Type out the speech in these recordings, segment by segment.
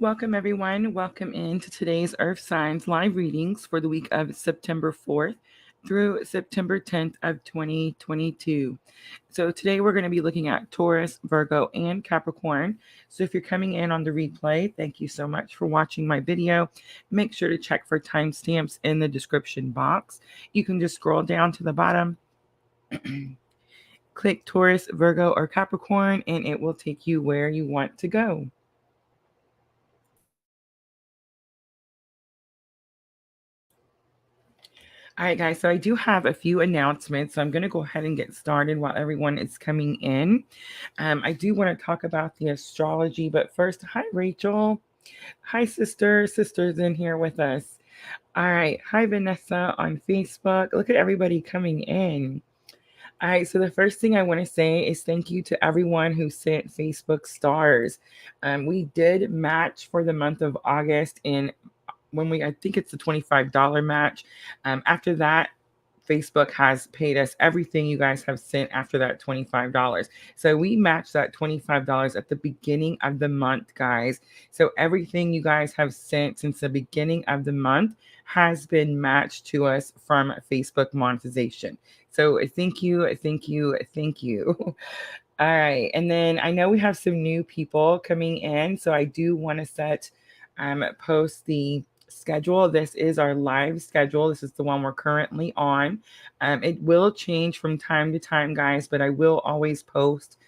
Welcome, everyone. Welcome into today's Earth Signs live readings for the week of September 4th through September 10th of 2022. So today we're going to be looking at Taurus, Virgo, and Capricorn. So if you're coming in on the replay, thank you so much for watching my video. Make sure to check for timestamps in the description box. You can just scroll down to the bottom, click Taurus, Virgo, or Capricorn, and it will take you where you want to go. All right, guys, so I do have a few announcements. So I'm going to go ahead and get started while everyone is coming in. I do want to talk about the astrology, but first, hi, Rachel. Hi, sister. Sister's in here with us. All right. Hi, Vanessa on Facebook. Look at everybody coming in. All right, so the first thing I want to say is thank you to everyone who sent Facebook stars. We did match for the month of August in I think it's the $25 match. After that, Facebook has paid us everything you guys have sent after that $25. So we matched that $25 at the beginning of the month, guys. So everything you guys have sent since the beginning of the month has been matched to us from Facebook monetization. So thank you, thank you, thank you. All right. And then I know we have some new people coming in. So I do want to post the schedule. This is our live schedule. This is the one we're currently on. It will change from time to time, guys, but I will always post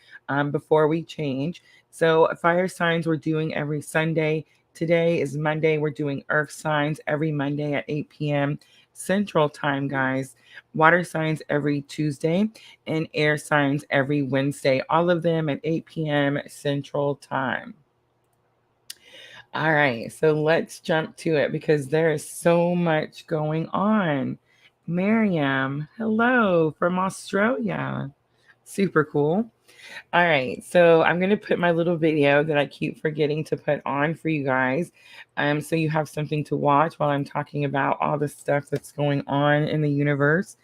before we change. So fire signs we're doing every Sunday. Today is Monday. We're doing earth signs every Monday at 8 p.m. Central Time, guys. Water signs every Tuesday and air signs every Wednesday. All of them at 8 p.m. Central Time. All right, so let's jump to it because there is so much going on. Miriam, hello from Australia. Super cool. All right, so I'm going to put my little video that I keep forgetting to put on for you guys. So you have something to watch while I'm talking about all the stuff that's going on in the universe.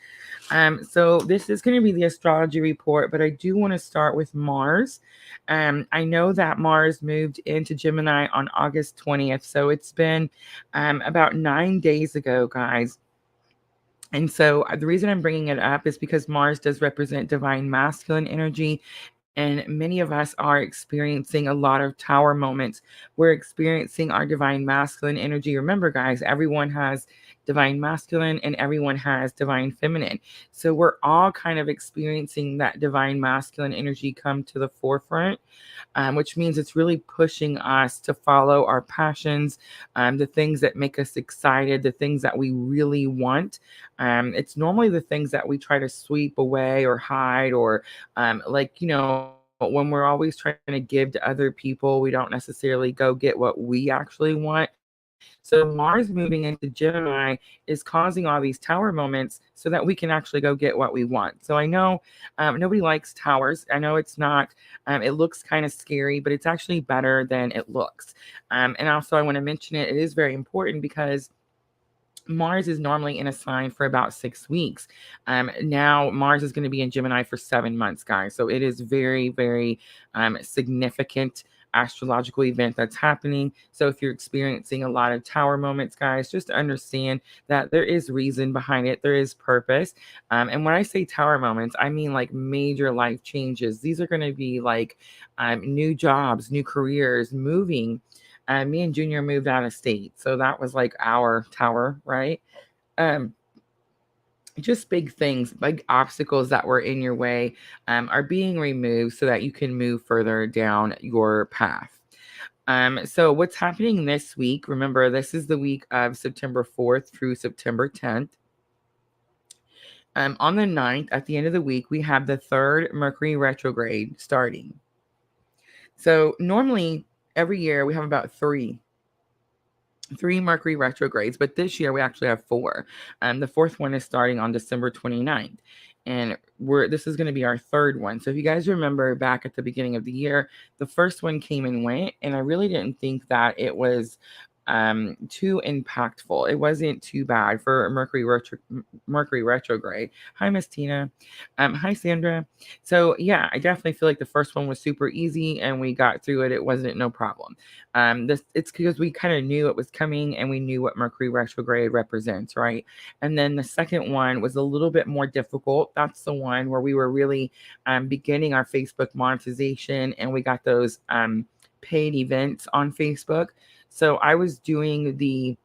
So this is going to be the astrology report, but I do want to start with Mars. I know that Mars moved into Gemini on August 20th, so it's been about 9 days ago, guys. And so the reason I'm bringing it up is because Mars does represent divine masculine energy. And many of us are experiencing a lot of tower moments. We're experiencing our divine masculine energy. Remember, guys, everyone has divine masculine and everyone has divine feminine. So we're all kind of experiencing that divine masculine energy come to the forefront, which means it's really pushing us to follow our passions, the things that make us excited, the things that we really want. It's normally the things that we try to sweep away or hide or when we're always trying to give to other people, we don't necessarily go get what we actually want. So Mars moving into Gemini is causing all these tower moments so that we can actually go get what we want. So I know nobody likes towers. I know it's not, it looks kind of scary, but it's actually better than it looks. And also I want to mention it is very important because Mars is normally in a sign for about 6 weeks. Now Mars is going to be in Gemini for 7 months, guys. So it is very, very significant astrological event that's happening. So if you're experiencing a lot of tower moments, guys, just understand that there is reason behind it. There is purpose. And when I say tower moments, I mean like major life changes. These are going to be like new jobs, new careers, moving. Me and Junior moved out of state. So that was like our tower, right? Um, just big things, big obstacles that were in your way are being removed so that you can move further down your path. So what's happening this week? Remember, this is the week of September 4th through September 10th. On the 9th, at the end of the week, we have the third Mercury retrograde starting. So normally every year we have about three Mercury retrogrades, but this year we actually have four. The fourth one is starting on December 29th. And this is going to be our third one. So if you guys remember back at the beginning of the year, the first one came and went, and I really didn't think that it was too impactful. It wasn't too bad for Mercury retrograde. Hi, Miss Tina. Hi, Sandra. So yeah, I definitely feel like the first one was super easy and we got through it. It wasn't no problem. This it's because we kind of knew it was coming and we knew what Mercury retrograde represents, right? And then the second one was a little bit more difficult. That's the one where we were really beginning our Facebook monetization and we got those paid events on Facebook. So I was doing the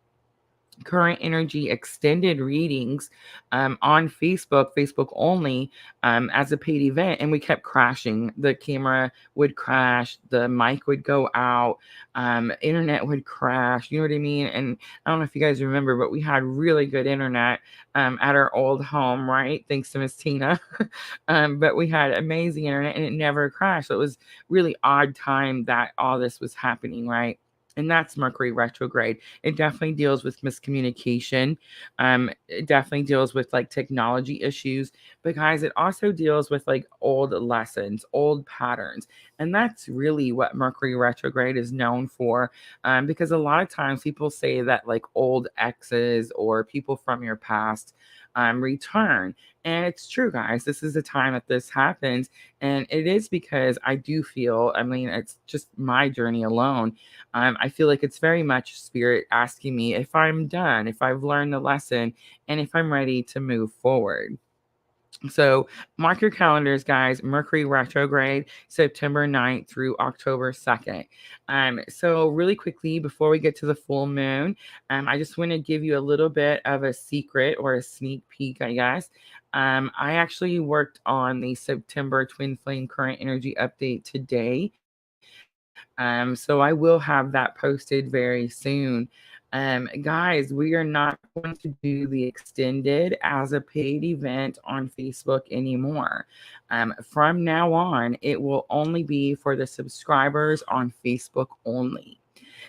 current energy extended readings on Facebook only, as a paid event, and we kept crashing. The camera would crash, the mic would go out, internet would crash. You know what I mean? And I don't know if you guys remember, but we had really good internet at our old home, right? Thanks to Miss Tina. But we had amazing internet, and it never crashed. So it was really odd time that all this was happening, right? And that's Mercury retrograde. It definitely deals with miscommunication. It definitely deals with like technology issues. But guys, it also deals with like old lessons, old patterns. And that's really what Mercury retrograde is known for. Because a lot of times people say that like old exes or people from your past return. And it's true, guys. This is the time that this happens. And it is because I do feel, I mean, it's just my journey alone. I feel like it's very much spirit asking me if I'm done, if I've learned the lesson, and if I'm ready to move forward. So mark your calendars, guys. Mercury retrograde, September 9th through October 2nd. So really quickly, before we get to the full moon, I just want to give you a little bit of a secret or a sneak peek, I guess. I actually worked on the September Twin Flame Current Energy update today. So I will have that posted very soon. Guys, we are not going to do the extended as a paid event on Facebook anymore. From now on, it will only be for the subscribers on Facebook only.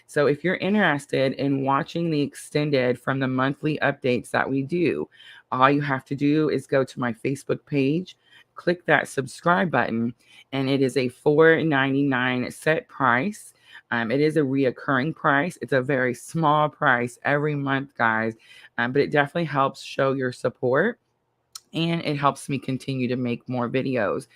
So if you're interested in watching the extended from the monthly updates that we do, all you have to do is go to my Facebook page, click that subscribe button, and it is a $4.99 set price. It is a reoccurring price. It's a very small price every month, guys, but it definitely helps show your support and it helps me continue to make more videos.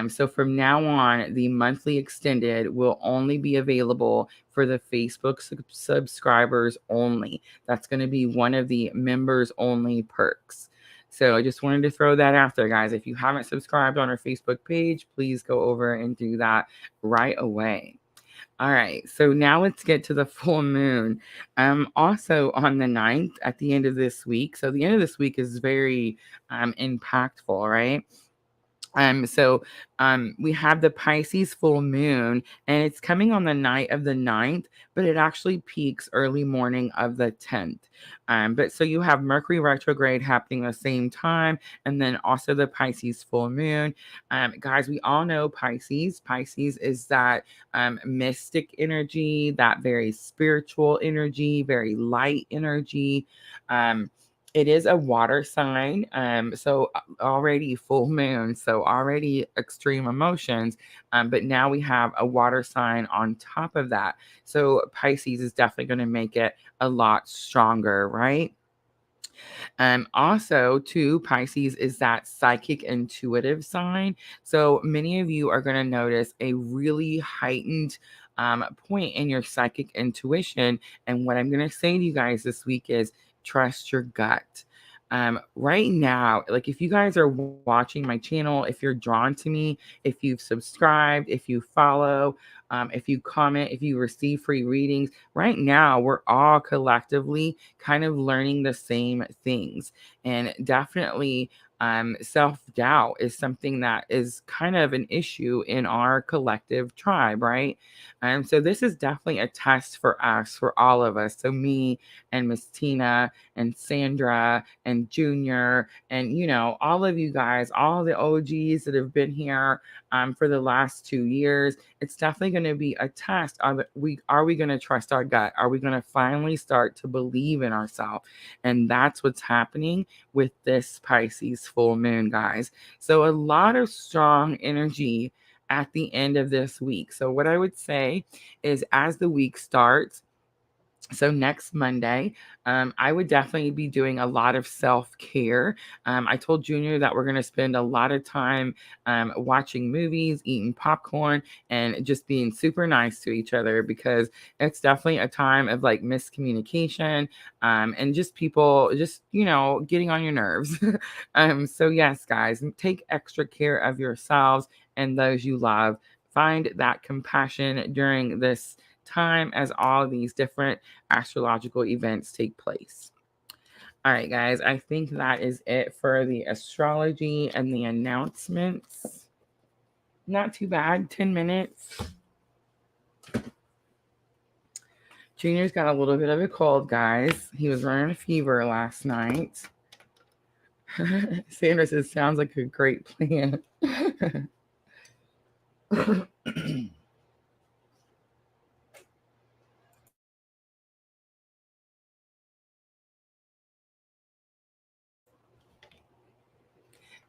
So from now on, the monthly extended will only be available for the Facebook subscribers only. That's going to be one of the members only perks. So I just wanted to throw that out there, guys. If you haven't subscribed on our Facebook page, please go over and do that right away. All right, so now let's get to the full moon. Also on the 9th at the end of this week. So the end of this week is very impactful, right? We have the Pisces full moon, and it's coming on the night of the 9th, but it actually peaks early morning of the 10th. But so you have Mercury retrograde happening the same time, and then also the Pisces full moon. Guys, we all know Pisces. Pisces is that mystic energy, that very spiritual energy, very light energy. It is a water sign, so already full moon, so already extreme emotions, but now we have a water sign on top of that. So Pisces is definitely going to make it a lot stronger, right? Also, too, Pisces is that psychic intuitive sign. So many of you are going to notice a really heightened point in your psychic intuition. And what I'm going to say to you guys this week is trust your gut. Right now, like if you guys are watching my channel, if you're drawn to me, if you've subscribed, if you follow, if you comment, if you receive free readings, right now we're all collectively kind of learning the same things. And definitely self-doubt is something that is kind of an issue in our collective tribe, right? So this is definitely a test for us, for all of us. So me and Miss Tina and Sandra and Junior and, you know, all of you guys, all the OGs that have been here for the last 2 years, it's definitely going to be a test. Are we going to trust our gut? Are we going to finally start to believe in ourselves? And that's what's happening with this Pisces full moon, guys. So a lot of strong energy at the end of this week. So what I would say is as the week starts, So next Monday, I would definitely be doing a lot of self-care. I told Junior that we're going to spend a lot of time watching movies, eating popcorn, and just being super nice to each other, because it's definitely a time of like miscommunication and just people just, getting on your nerves. So yes, guys, take extra care of yourselves and those you love. Find that compassion during this time as all these different astrological events take place. All right, guys, I think that is it for the astrology and the announcements. Not too bad, 10 minutes. Junior's got a little bit of a cold, guys. He was running a fever last night. Sandra says, sounds like a great plan.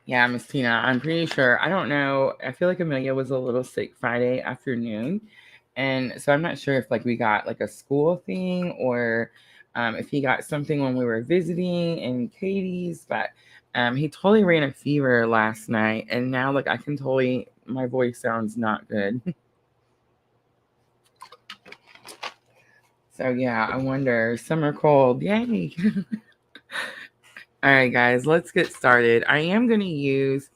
Yeah, Miss Tina, I'm pretty sure. I don't know. I feel like Amelia was a little sick Friday afternoon. And so I'm not sure if like we got like a school thing, or if he got something when we were visiting in Katie's, but he totally ran a fever last night, and now like I can totally, my voice sounds not good. So yeah, I wonder, summer cold, yay. All right, guys, let's get started. I am going to use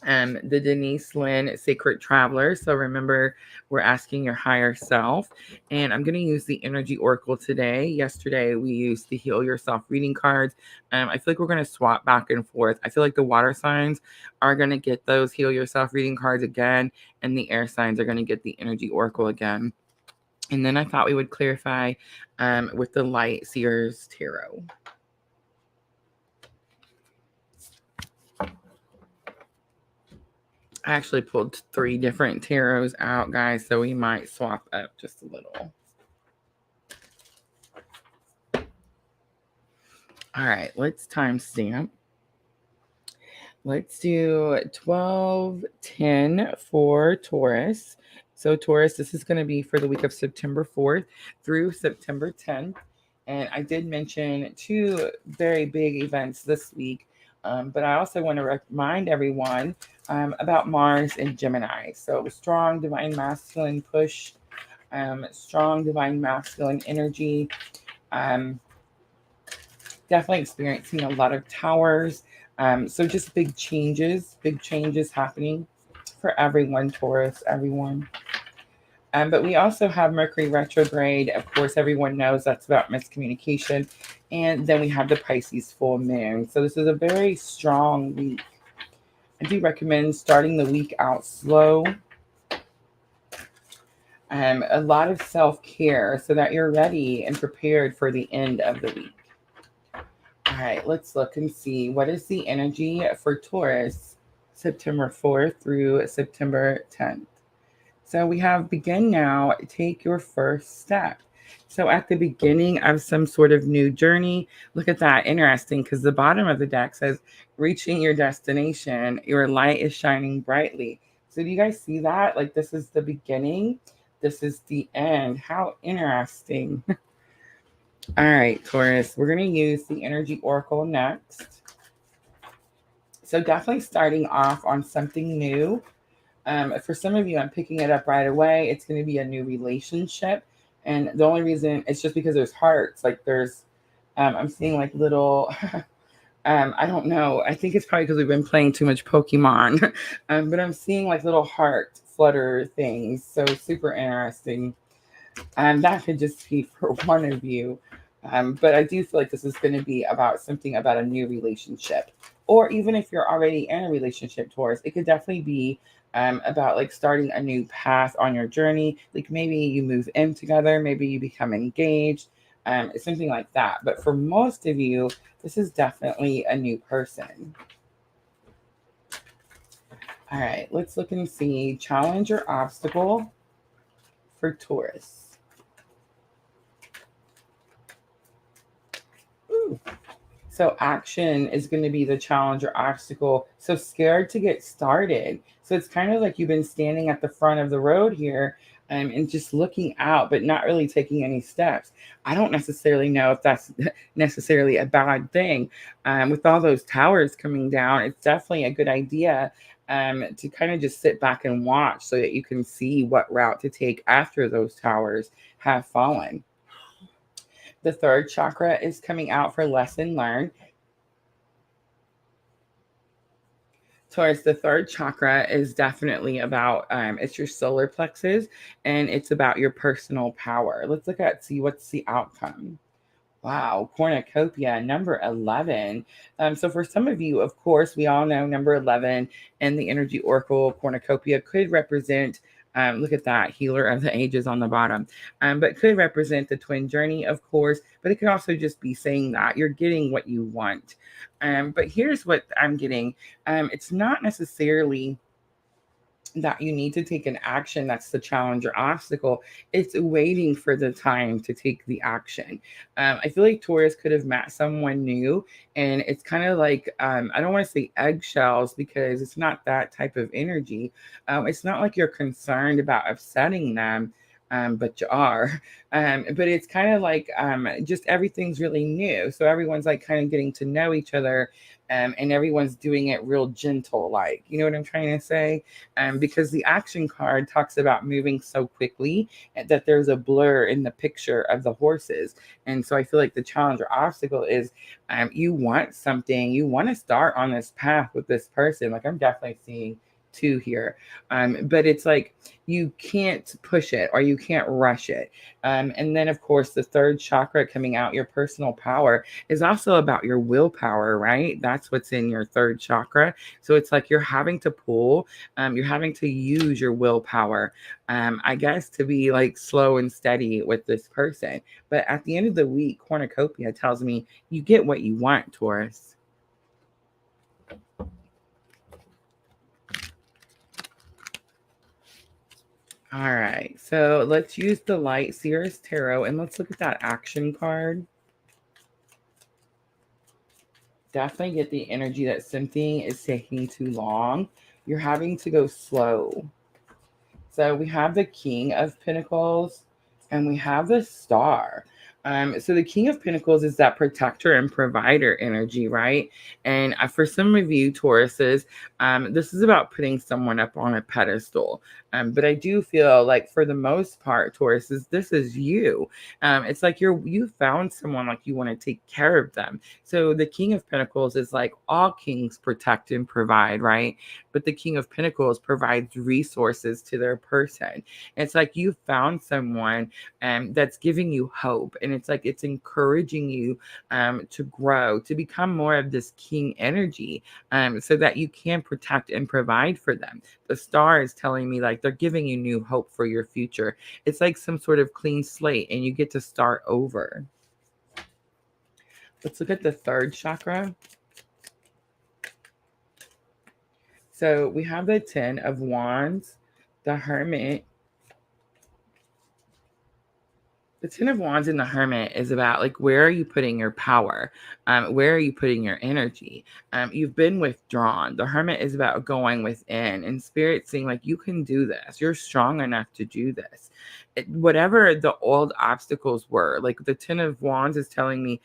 the Denise Lynn Sacred Traveler. So remember, we're asking your higher self. And I'm going to use the Energy Oracle today. Yesterday, we used the Heal Yourself reading cards. I feel like we're going to swap back and forth. I feel like the water signs are going to get those Heal Yourself reading cards again, and the air signs are going to get the Energy Oracle again. And then I thought we would clarify with the Light Seers Tarot. I actually pulled 3 different tarots out, guys, so we might swap up just a little. All right, let's timestamp. Let's do 12/10 for Taurus. So Taurus, this is going to be for the week of September 4th through September 10th. And I did mention 2 very big events this week, but I also want to remind everyone about Mars and Gemini. So strong divine masculine push, strong divine masculine energy. Definitely experiencing a lot of towers. So just big changes happening for everyone, Taurus, everyone. But we also have Mercury Retrograde. Of course, everyone knows that's about miscommunication. And then we have the Pisces Full Moon. So this is a very strong week. I do recommend starting the week out slow. A lot of self-care so that you're ready and prepared for the end of the week. All right, let's look and see what is the energy for Taurus September 4th through September 10th. So we have begin now, take your first step. So at the beginning of some sort of new journey, look at that, interesting, because the bottom of the deck says reaching your destination, your light is shining brightly. So do you guys see that? Like this is the beginning, this is the end. How interesting. All right, Taurus, we're going to use the Energy Oracle next. So definitely starting off on something new. For some of you, I'm picking it up right away. It's going to be a new relationship. And the only reason it's just because there's hearts. Like there's, I'm seeing like little, I don't know. I think it's probably because we've been playing too much Pokemon. But I'm seeing like little heart flutter things. So super interesting. That could just be for one of you. But I do feel like this is going to be about something about a new relationship. Or even if you're already in a relationship, Taurus, it could definitely be about like starting a new path on your journey. Like maybe you move in together, maybe you become engaged, something like that. But for most of you, this is definitely a new person. All right, let's look and see challenge or obstacle for Taurus. Ooh. So action is going to be the challenge or obstacle. So scared to get started. So it's kind of like you've been standing at the front of the road here, and just looking out, but not really taking any steps. I don't necessarily know if that's necessarily a bad thing. With all those towers coming down, it's definitely a good idea to kind of just sit back and watch so that you can see what route to take after those towers have fallen. The third chakra is coming out for lesson learned. Taurus, the third chakra is definitely about it's your solar plexus, and it's about your personal power. Let's look at see what's the outcome. Wow, cornucopia, number 11. So for some of you, of course, we all know number 11 and the energy oracle cornucopia could represent, look at that, healer of the ages on the bottom, but could represent the twin journey, of course, but it could also just be saying that you're getting what you want. But here's what I'm getting. It's not necessarily that you need to take an action that's the challenge or obstacle. It's waiting for the time to take the action. I feel like Taurus could have met someone new, and it's kind of like, I don't want to say eggshells because it's not that type of energy. It's not like you're concerned about upsetting them. But you are. But it's kind of like just everything's really new. So everyone's like kind of getting to know each other, and everyone's doing it real gentle, like, you know what I'm trying to say? Because the action card talks about moving so quickly that there's a blur in the picture of the horses. And so I feel like the challenge or obstacle is you want something, you want to start on this path with this person. Like I'm definitely seeing two here. But it's like you can't push it or you can't rush it. And then, of course, the third chakra coming out, your personal power, is also about your willpower, right? That's what's in your third chakra. So it's like you're having to pull, you're having to use your willpower, I guess, to be like slow and steady with this person. But at the end of the week, cornucopia tells me you get what you want, Taurus. All right, so let's use the Light Seers Tarot and let's look at that action card. Definitely get the energy that something is taking too long. You're having to go slow. So we have the King of Pentacles and we have the Star. So the King of Pentacles is that protector and provider energy, right? And for some of you Tauruses, this is about putting someone up on a pedestal. But I do feel like for the most part, Tauruses, this is you. It's like you found someone, like you want to take care of them. So the King of Pentacles is like all kings protect and provide, right? But the King of Pentacles provides resources to their person. It's like you found someone that's giving you hope, and it's like it's encouraging you to grow, to become more of this king energy, so that you can protect and provide for them. The Star is telling me like they're giving you new hope for your future. It's like some sort of clean slate, and you get to start over. Let's look at the third chakra. So we have the 10 of Wands, the Hermit. The 10 of Wands and the Hermit is about like, where are you putting your power? Where are you putting your energy? You've been withdrawn. The Hermit is about going within, and Spirit saying like, you can do this. You're strong enough to do this. Whatever the old obstacles were, like the 10 of Wands is telling me,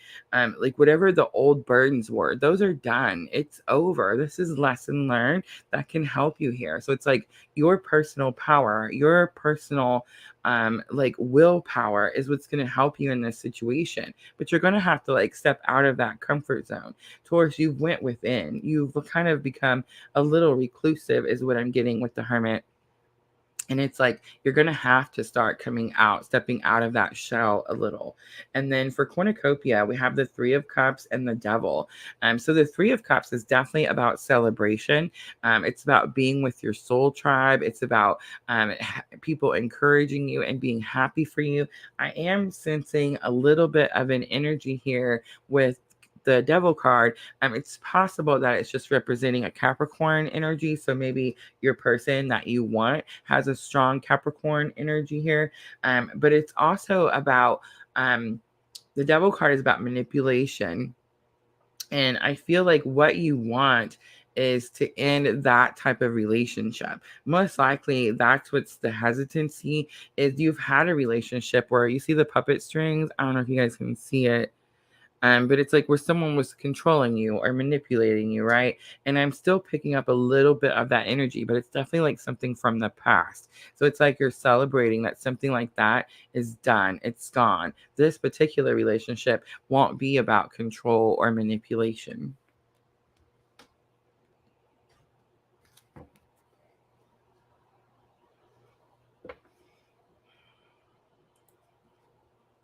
like whatever the old burdens were, those are done. It's over. This is lesson learned that can help you here. So it's like your personal power, your personal like willpower is what's going to help you in this situation. But you're going to have to like step out of that comfort zone. Taurus, you've went within. You've kind of become a little reclusive is what I'm getting with the Hermit. And it's like you're going to have to start coming out, stepping out of that shell a little. And then for cornucopia, we have the Three of Cups and the Devil. So the Three of Cups is definitely about celebration. It's about being with your soul tribe. It's about people encouraging you and being happy for you. I am sensing a little bit of an energy here with the Devil card. It's possible that it's just representing a Capricorn energy. So maybe your person that you want has a strong Capricorn energy here. But it's also about the Devil card is about manipulation. And I feel like what you want is to end that type of relationship. Most likely that's what's the hesitancy is. You've had a relationship where you see the puppet strings. I don't know if you guys can see it. But it's like where someone was controlling you or manipulating you, right? And I'm still picking up a little bit of that energy, but it's definitely like something from the past. So it's like you're celebrating that something like that is done. It's gone. This particular relationship won't be about control or manipulation.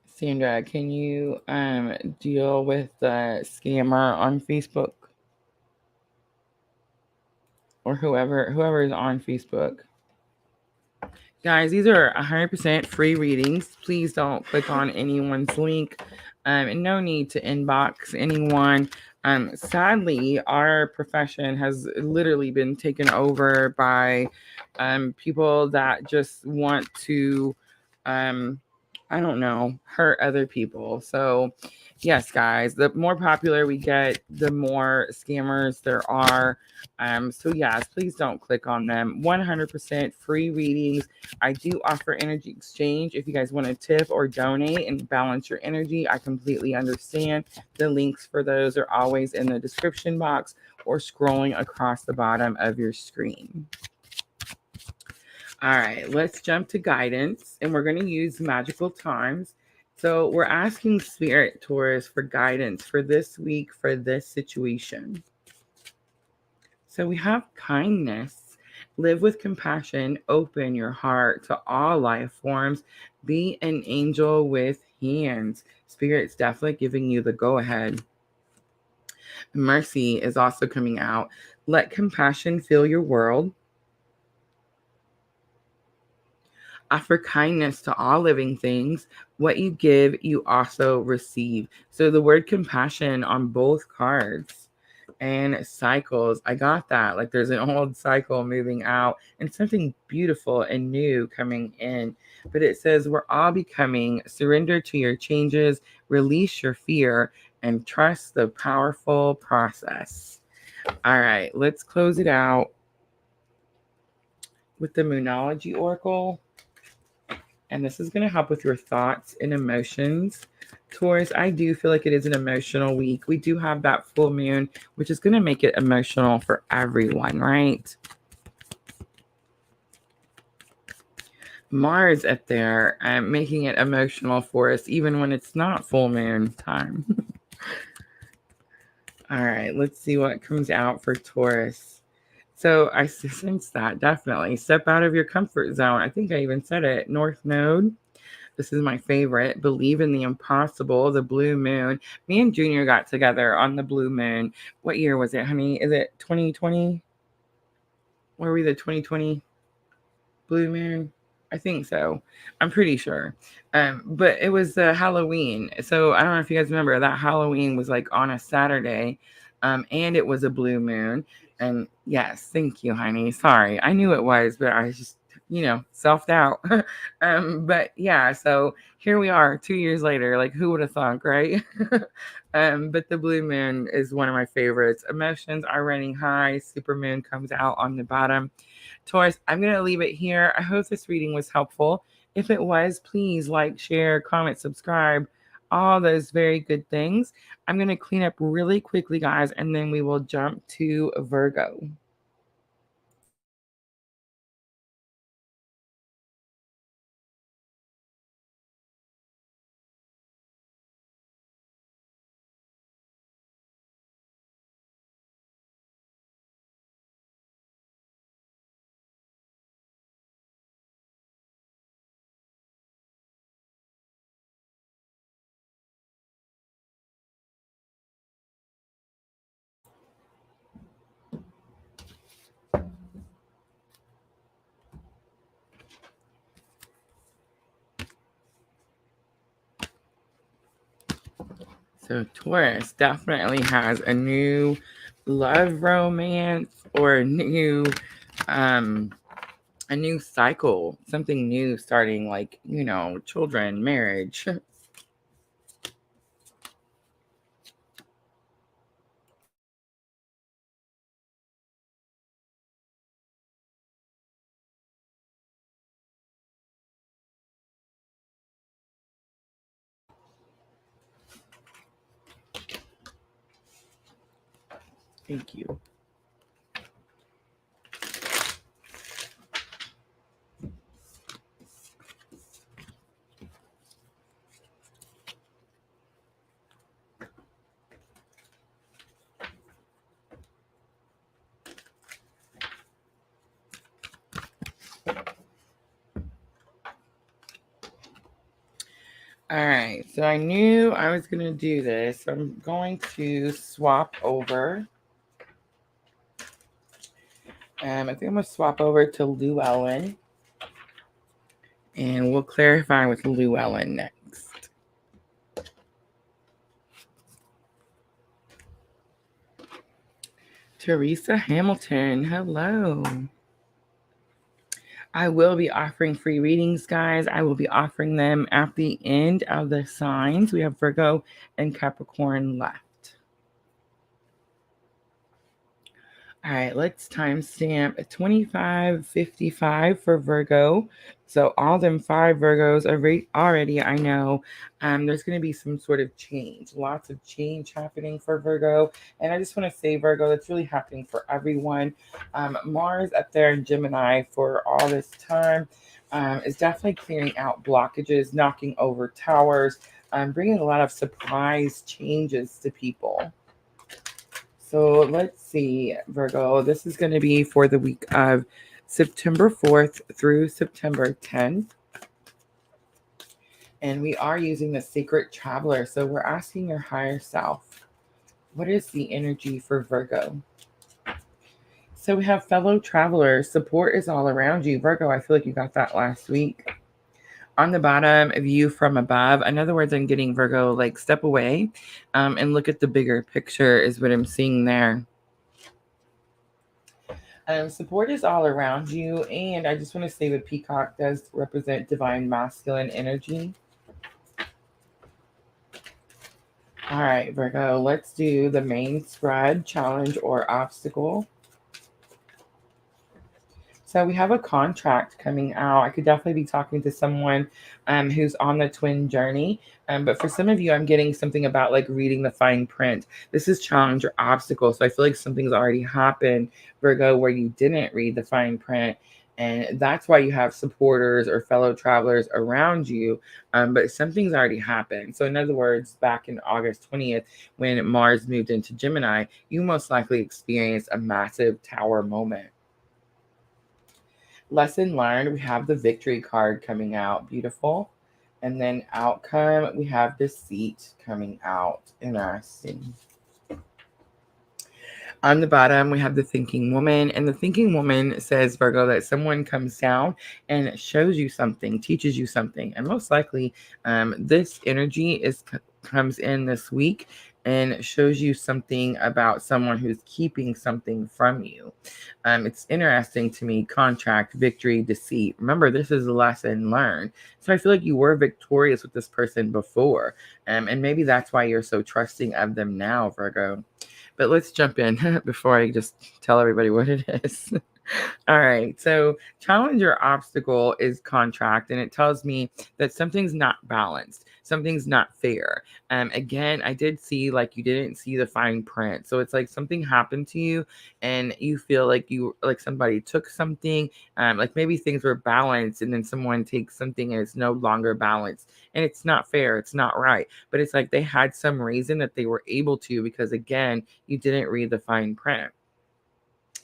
Sandra, can you deal with the scammer on Facebook or whoever is on Facebook? Guys, these are 100% free readings. Please don't click on anyone's link. And no need to inbox anyone. Sadly, our profession has literally been taken over by people that just want to, I don't know, hurt other people. So, yes, guys, the more popular we get, the more scammers there are. So yes, please don't click on them. 100% free readings. I do offer energy exchange. If you guys want to tip or donate and balance your energy, I completely understand. The links for those are always in the description box or scrolling across the bottom of your screen. All right, let's jump to guidance, and we're going to use magical times. So we're asking Spirit Taurus for guidance for this week, for this situation. So we have kindness. Live with compassion. Open your heart to all life forms. Be an angel with hands. Spirit's definitely giving you the go ahead. Mercy is also coming out. Let compassion fill your world. Offer kindness to all living things. What you give, you also receive. So the word compassion on both cards. And cycles, I got that. Like there's an old cycle moving out and something beautiful and new coming in. But it says we're all becoming. Surrender to your changes, release your fear, and trust the powerful process. All right, let's close it out with the Moonology Oracle. And this is going to help with your thoughts and emotions. Taurus, I do feel like it is an emotional week. We do have that full moon, which is going to make it emotional for everyone, right? Mars up there, making it emotional for us, even when it's not full moon time. All right, let's see what comes out for Taurus. So I sense that, definitely. Step out of your comfort zone. I think I even said it. North Node. This is my favorite. Believe in the impossible, the blue moon. Me and Junior got together on the blue moon. What year was it, honey? Is it 2020? Were we the 2020 blue moon? I think so. I'm pretty sure. But it was Halloween. So I don't know if you guys remember that Halloween was like on a Saturday. And it was a blue moon. And yes, thank you, honey. Sorry. I knew it was, but I just, self-doubt. But yeah, so here we are 2 years later. Like who would have thunk, right? But the blue moon is one of my favorites. Emotions are running high. Super moon comes out on the bottom. Taurus, I'm going to leave it here. I hope this reading was helpful. If it was, please like, share, comment, subscribe, all those very good things. I'm going to clean up really quickly, guys, and then we will jump to Virgo. So Taurus definitely has a new love romance or a new cycle, something new starting, like, children, marriage. Thank you. All right, so I knew I was going to do this. I'm going to swap over. I think I'm going to swap over to Llewellyn. And we'll clarify with Llewellyn next. Teresa Hamilton, hello. I will be offering free readings, guys. I will be offering them at the end of the signs. We have Virgo and Capricorn left. All right, let's timestamp 2555 for Virgo. So all them 5 Virgos are already, I know, there's going to be some sort of change. Lots of change happening for Virgo. And I just want to say, Virgo, that's really happening for everyone. Mars up there in Gemini for all this time is definitely clearing out blockages, knocking over towers, bringing a lot of surprise changes to people. So let's see, Virgo, this is going to be for the week of September 4th through September 10th. And we are using the Sacred Traveler. So we're asking your higher self, what is the energy for Virgo? So we have fellow travelers. Support is all around you. Virgo, I feel like you got that last week. On the bottom, view from above. In other words, I'm getting Virgo, like step away and look at the bigger picture is what I'm seeing there. Support is all around you. And I just want to say the peacock does represent divine masculine energy. All right, Virgo, let's do the main spread, challenge or obstacle. So we have a contract coming out. I could definitely be talking to someone who's on the twin journey. But for some of you, I'm getting something about like reading the fine print. This is challenge or obstacle. So I feel like something's already happened, Virgo, where you didn't read the fine print. And that's why you have supporters or fellow travelers around you. But something's already happened. So in other words, back in August 20th, when Mars moved into Gemini, you most likely experienced a massive tower moment. Lesson learned, we have the victory card coming out. Beautiful. And then outcome, we have deceit coming out. Interesting. On the bottom, we have the thinking woman. And the thinking woman says, Virgo, that someone comes down and shows you something, teaches you something. And most likely, this energy comes in this week and shows you something about someone who's keeping something from you. It's interesting to me, contract, victory, deceit. Remember, this is a lesson learned. So I feel like you were victorious with this person before. And maybe that's why you're so trusting of them now, Virgo. But let's jump in before I just tell everybody what it is. All right. So challenge or obstacle is contract, and it tells me that something's not balanced. Something's not fair. Again, I did see like you didn't see the fine print. So it's like something happened to you and you feel like somebody took something, like maybe things were balanced and then someone takes something and it's no longer balanced. And it's not fair. It's not right. But it's like they had some reason that they were able to, because again, you didn't read the fine print.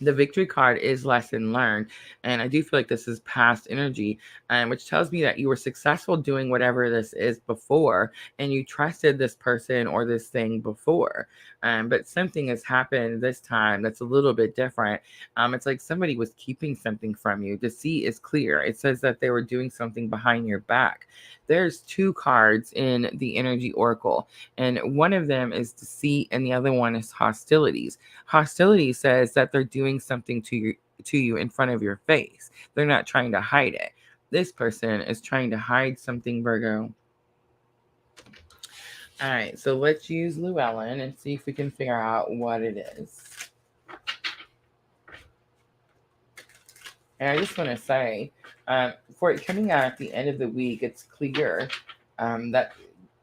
The victory card is lesson learned. And I do feel like this is past energy, which tells me that you were successful doing whatever this is before, and you trusted this person or this thing before. But something has happened this time that's a little bit different. It's like somebody was keeping something from you. Deceit is clear. It says that they were doing something behind your back. There's 2 cards in the energy oracle, and one of them is deceit and the other one is hostilities. Hostility says that they're doing something to you in front of your face. They're not trying to hide it. This person is trying to hide something, Virgo. All right, so let's use Llewellyn and see if we can figure out what it is. And I just want to say, for it coming out at the end of the week, it's clear that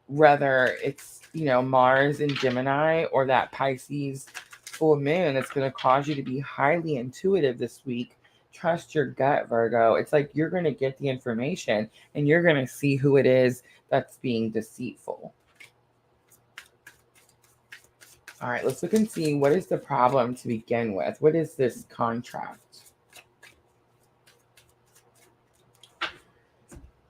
whether it's, Mars in Gemini or that Pisces full moon that's going to cause you to be highly intuitive this week. Trust your gut, Virgo. It's like you're going to get the information and you're going to see who it is that's being deceitful. All right, let's look and see what is the problem to begin with. What is this contract?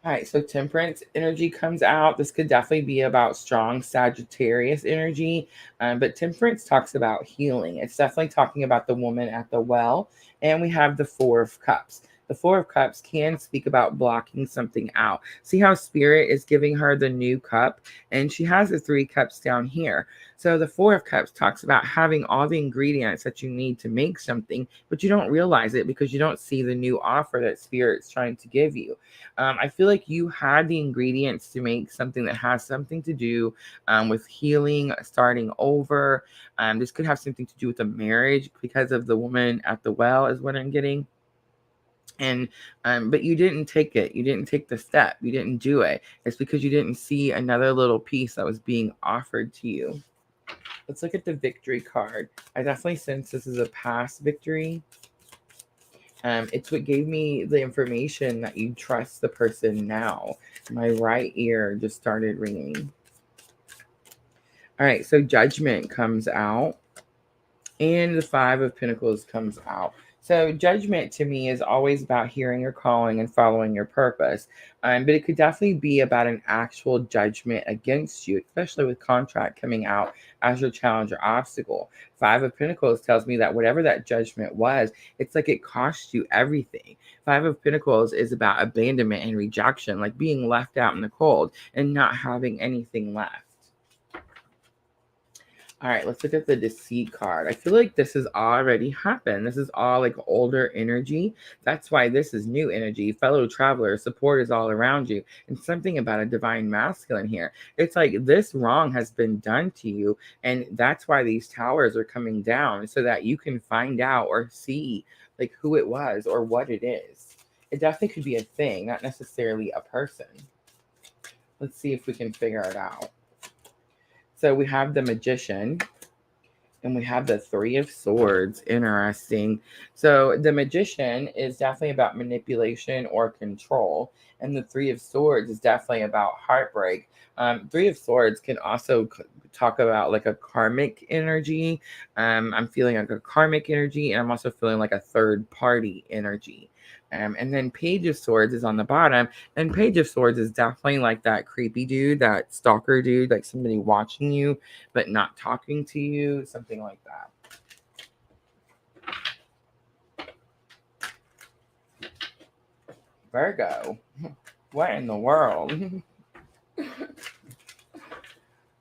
All right, so temperance energy comes out. This could definitely be about strong Sagittarius energy, but temperance talks about healing. It's definitely talking about the woman at the well, and we have the Four of Cups. The Four of Cups can speak about blocking something out. See how Spirit is giving her the new cup, and she has the Three Cups down here. So the Four of Cups talks about having all the ingredients that you need to make something, but you don't realize it because you don't see the new offer that Spirit's trying to give you. I feel like you had the ingredients to make something that has something to do with healing, starting over. This could have something to do with a marriage because of the woman at the well is what I'm getting. And but you didn't take it. You didn't take the step. You didn't do it. It's because you didn't see another little piece that was being offered to you. Let's look at the victory card. I definitely sense this is a past victory. It's what gave me the information that you trust the person now. My right ear just started ringing. All right, so Judgment comes out, and the Five of Pentacles comes out. So Judgment to me is always about hearing your calling and following your purpose. But it could definitely be about an actual judgment against you, especially with contract coming out as your challenge or obstacle. Five of Pentacles tells me that whatever that judgment was, it's like it cost you everything. Five of Pentacles is about abandonment and rejection, like being left out in the cold and not having anything left. All right, let's look at the Deceit card. I feel like this has already happened. This is all like older energy. That's why this is new energy. Fellow traveler, support is all around you. And something about a divine masculine here. It's like this wrong has been done to you. And that's why these towers are coming down so that you can find out or see like who it was or what it is. It definitely could be a thing, not necessarily a person. Let's see if we can figure it out. So we have the Magician and we have the Three of Swords. Interesting. So the Magician is definitely about manipulation or control. And the Three of Swords is definitely about heartbreak. Three of Swords can also talk about like a karmic energy. I'm feeling like a karmic energy, and I'm also feeling like a third party energy. And then Page of Swords is on the bottom. And Page of Swords is definitely like that creepy dude, that stalker dude, like somebody watching you, but not talking to you, something like that. Virgo, what in the world?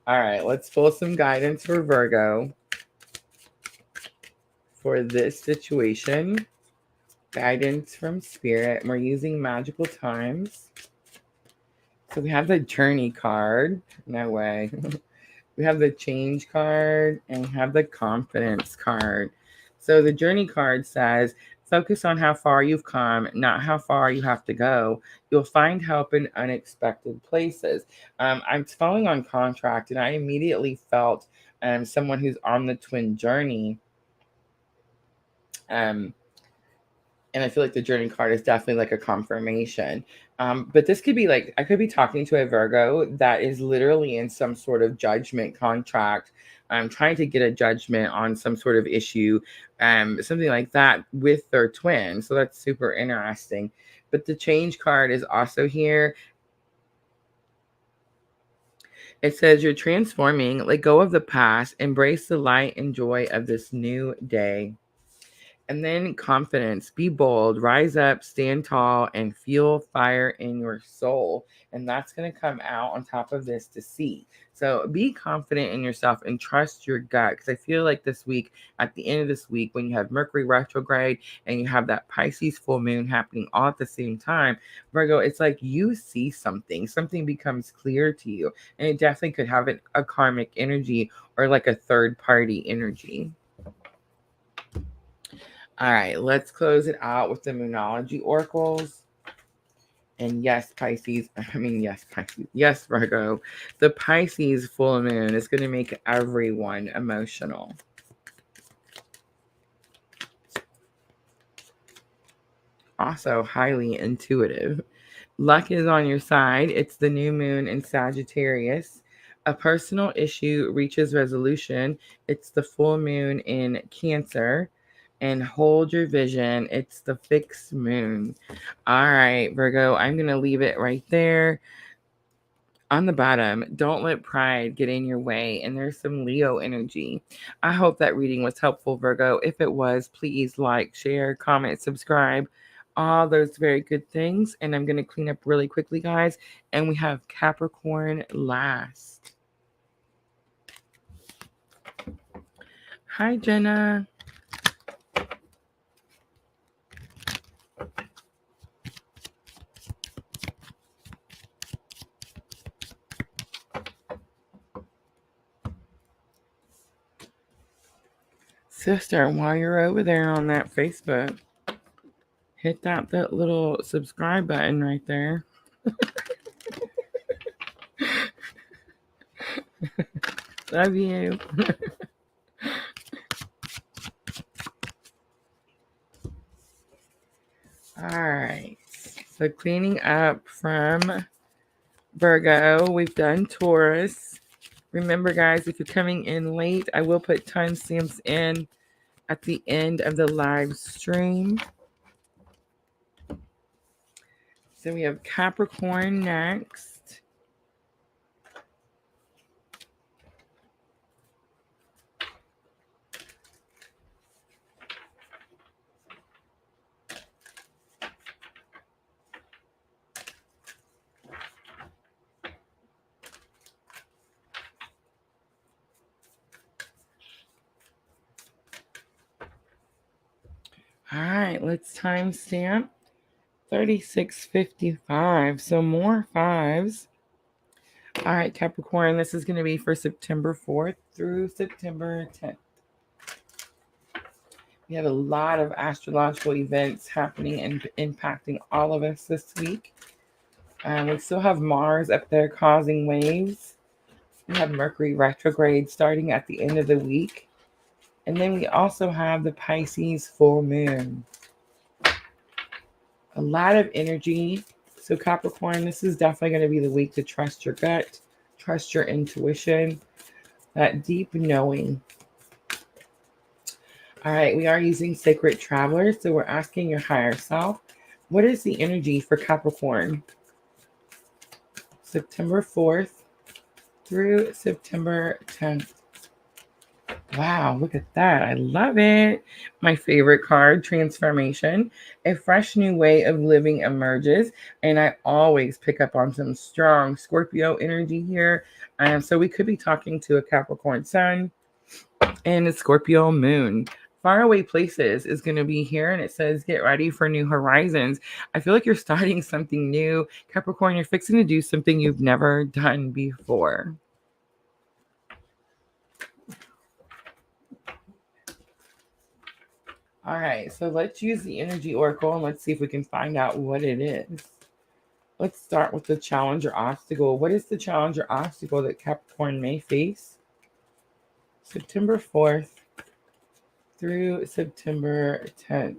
All right, let's pull some guidance for Virgo for this situation. Guidance from Spirit. We're using magical times. So we have the Journey card. No way. We have the Change card, and we have the Confidence card. So the Journey card says, focus on how far you've come, not how far you have to go. You'll find help in unexpected places. I'm following on contract, and I immediately felt someone who's on the twin journey. And I feel like the Journey card is definitely like a confirmation. But this could be like, I could be talking to a Virgo that is literally in some sort of judgment contract. Trying to get a judgment on some sort of issue, something like that with their twin. So that's super interesting. But the Change card is also here. It says you're transforming, let go of the past, embrace the light and joy of this new day. And then Confidence, be bold, rise up, stand tall, and feel fire in your soul. And that's going to come out on top of this Deceit. So be confident in yourself and trust your gut. Because I feel like this week, at the end of this week, when you have Mercury Retrograde and you have that Pisces Full Moon happening all at the same time, Virgo, it's like you see something. Something becomes clear to you. And it definitely could have a karmic energy or like a third party energy. All right, let's close it out with the Moonology oracles. And yes, Pisces. Yes, Virgo. The Pisces full moon is going to make everyone emotional. also highly intuitive. Luck is on your side. It's the new moon in Sagittarius. A personal issue reaches resolution. It's the full moon in Cancer. And hold your vision. It's the fixed moon. All right, Virgo, I'm going to leave it right there. On the bottom, don't let pride get in your way. And there's some Leo energy. I hope that reading was helpful, Virgo. If it was, please like, share, comment, subscribe, all those very good things. And I'm going to clean up really quickly, guys. And we have Capricorn last. Hi, Jenna. Sister, while you're over there on that Facebook, hit that little subscribe button right there. Love you. All right. So cleaning up from Virgo, we've done Taurus. Remember, guys, if you're coming in late, I will put timestamps in at the end of the live stream. So we have Capricorn next. All right, let's timestamp 36:55. So more fives. All right, Capricorn, this is going to be for September 4th through September 10th. We have a lot of astrological events happening and impacting all of us this week. We still have Mars up there causing waves. We have Mercury Retrograde starting at the end of the week. And then we also have the Pisces Full Moon. A lot of energy. So Capricorn, this is definitely going to be the week to trust your gut, trust your intuition, that deep knowing. All right, we are using Sacred Travelers. So we're asking your higher self, what is the energy for Capricorn? September 4th through September 10th. Wow, look at that. I love it. My favorite card, Transformation. A fresh new way of living emerges. And I always pick up on some strong Scorpio energy here. So we could be talking to a Capricorn sun and a Scorpio moon. Faraway Places is going to be here, and it says, get ready for new horizons. I feel like you're starting something new. Capricorn, you're fixing to do something you've never done before. All right, so let's use the Energy Oracle, and let's see if we can find out what it is. Let's start with the challenge or obstacle. What is the challenge or obstacle that Capricorn may face? September 4th through September 10th.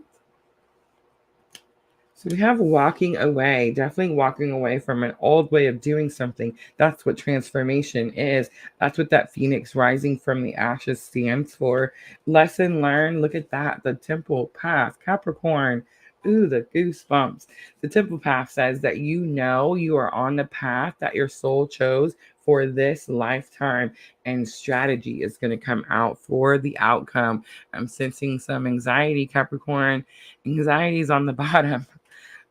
So we have walking away, definitely walking away from an old way of doing something. That's what transformation is. That's what that phoenix rising from the ashes stands for. Lesson learned. Look at that. The temple path, Capricorn. Ooh, the goosebumps. The temple path says that you know you are on the path that your soul chose for this lifetime, and strategy is going to come out for the outcome. I'm sensing some anxiety, Capricorn. Anxiety is on the bottom.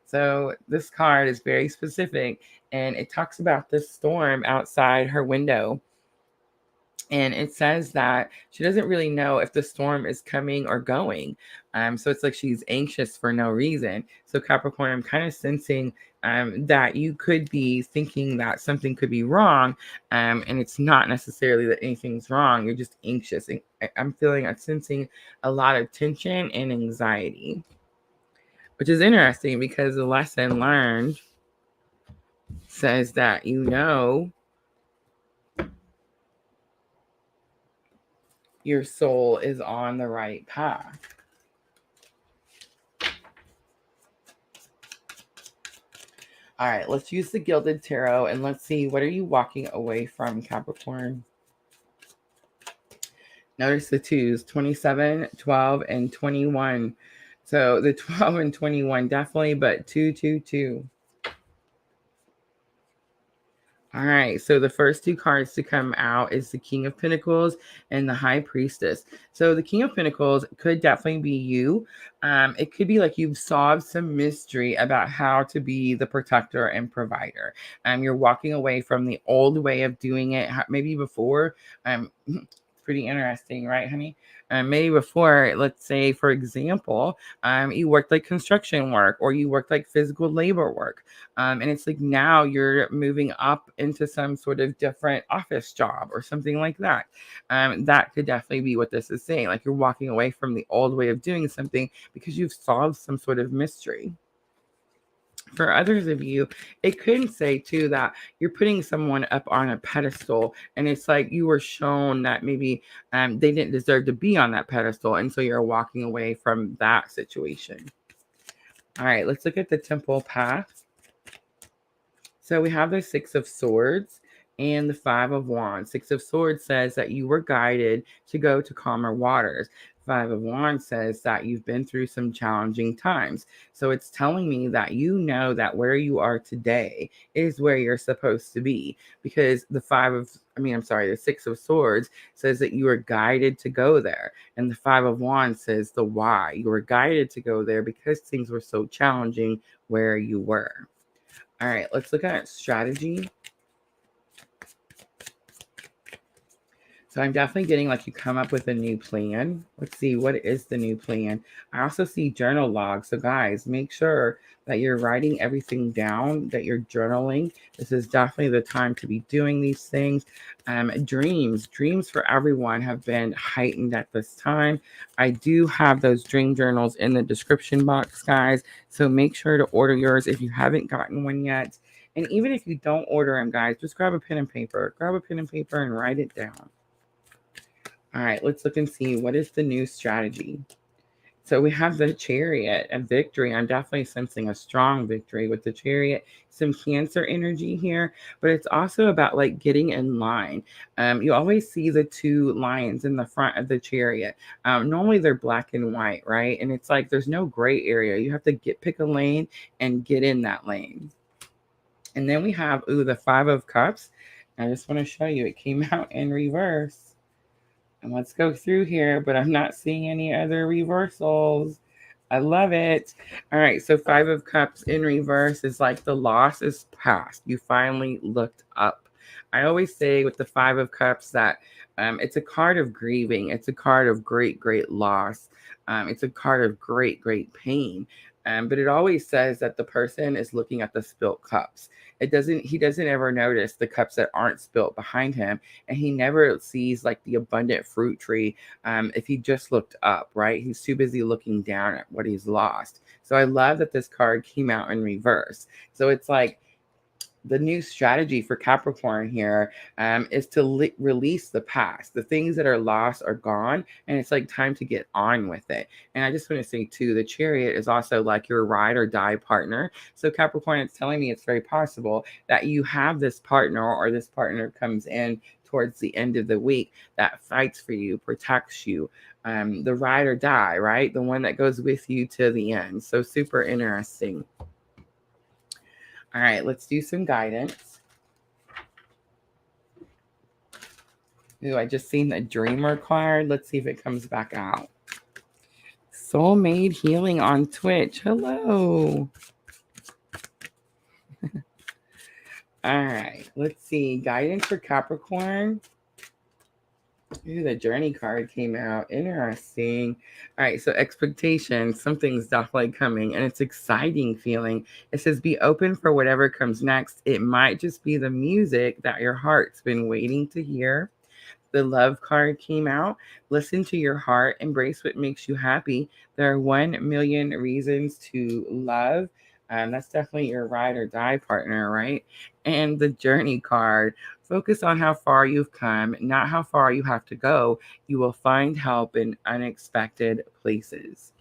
So this card is very specific, and it talks about this storm outside her window. And it says that she doesn't really know if the storm is coming or going. So it's like she's anxious for no reason. So Capricorn, I'm kind of sensing that you could be thinking that something could be wrong. And it's not necessarily that anything's wrong. You're just anxious. And I'm sensing a lot of tension and anxiety, which is interesting because the lesson learned says that you know your soul is on the right path. All right, let's use the Gilded Tarot and let's see, what are you walking away from, Capricorn? Notice the twos, 27, 12, and 21. So the 12 and 21 definitely, but 2, 2, 2. All right, so the first two cards to come out is the King of Pentacles and the High Priestess. So the King of Pentacles could definitely be you. It could be like you've solved some mystery about how to be the protector and provider. You're walking away from the old way of doing it, maybe before. It's pretty interesting, right, honey? Maybe before, let's say, for example, you worked like construction work or you worked like physical labor work. And it's like now you're moving up into some sort of different office job or something like that. That could definitely be what this is saying. Like you're walking away from the old way of doing something because you've solved some sort of mystery. For others of you, it could say too that you're putting someone up on a pedestal and it's like you were shown that maybe they didn't deserve to be on that pedestal. And so you're walking away from that situation. All right, let's look at the temple path. So we have the Six of Swords and the Five of Wands. Six of Swords says that you were guided to go to calmer waters. Five of Wands says that you've been through some challenging times. So it's telling me that you know that where you are today is where you're supposed to be, because the Six of Swords says that you were guided to go there. And the Five of Wands says the why. You were guided to go there because things were so challenging where you were. All right, let's look at strategy. So I'm definitely getting like you come up with a new plan. Let's see, what is the new plan? I also see journal logs. So guys, make sure that you're writing everything down, that you're journaling. This is definitely the time to be doing these things. Dreams for everyone have been heightened at this time. I do have those dream journals in the description box, guys. So make sure to order yours if you haven't gotten one yet. And even if you don't order them, guys, just grab a pen and paper. Grab a pen and paper and write it down. All right, let's look and see what is the new strategy. So we have the Chariot and victory. I'm definitely sensing a strong victory with the Chariot. Some Cancer energy here, but it's also about like getting in line. You always see the two lions in the front of the Chariot. Normally they're black and white, right? And it's like there's no gray area. You have to pick a lane and get in that lane. And then we have the Five of Cups. I just want to show you it came out in reverse. And let's go through here, but I'm not seeing any other reversals. I love it. All right, so Five of Cups in reverse is like the loss is past. You finally looked up. I always say with the Five of Cups that it's a card of grieving. It's a card of great, great loss. It's a card of great, great pain. But it always says that the person is looking at the spilt cups. He doesn't ever notice the cups that aren't spilt behind him, and he never sees like the abundant fruit tree. If he just looked up, right? He's too busy looking down at what he's lost. So I love that this card came out in reverse. So it's like the new strategy for Capricorn here is to release the past. The things that are lost are gone, and it's like time to get on with it. And I just want to say too, the Chariot is also like your ride or die partner. So Capricorn, it's telling me it's very possible that you have this partner, or this partner comes in towards the end of the week that fights for you, protects you. The ride or die, right? The one that goes with you to the end. So super interesting. All right, let's do some guidance. Ooh, I just seen the Dreamer card. Let's see if it comes back out. Soulmate Healing on Twitch. Hello. All right, let's see. Guidance for Capricorn. Ooh, the Journey card came out. Interesting. All right, so expectations. Something's definitely coming, and it's exciting feeling. It says be open for whatever comes next. It might just be the music that your heart's been waiting to hear. The Love card came out. Listen to your heart. Embrace what makes you happy. There are 1 million reasons to love. That's definitely your ride or die partner, right? And the Journey card. Focus on how far you've come, not how far you have to go. You will find help in unexpected places.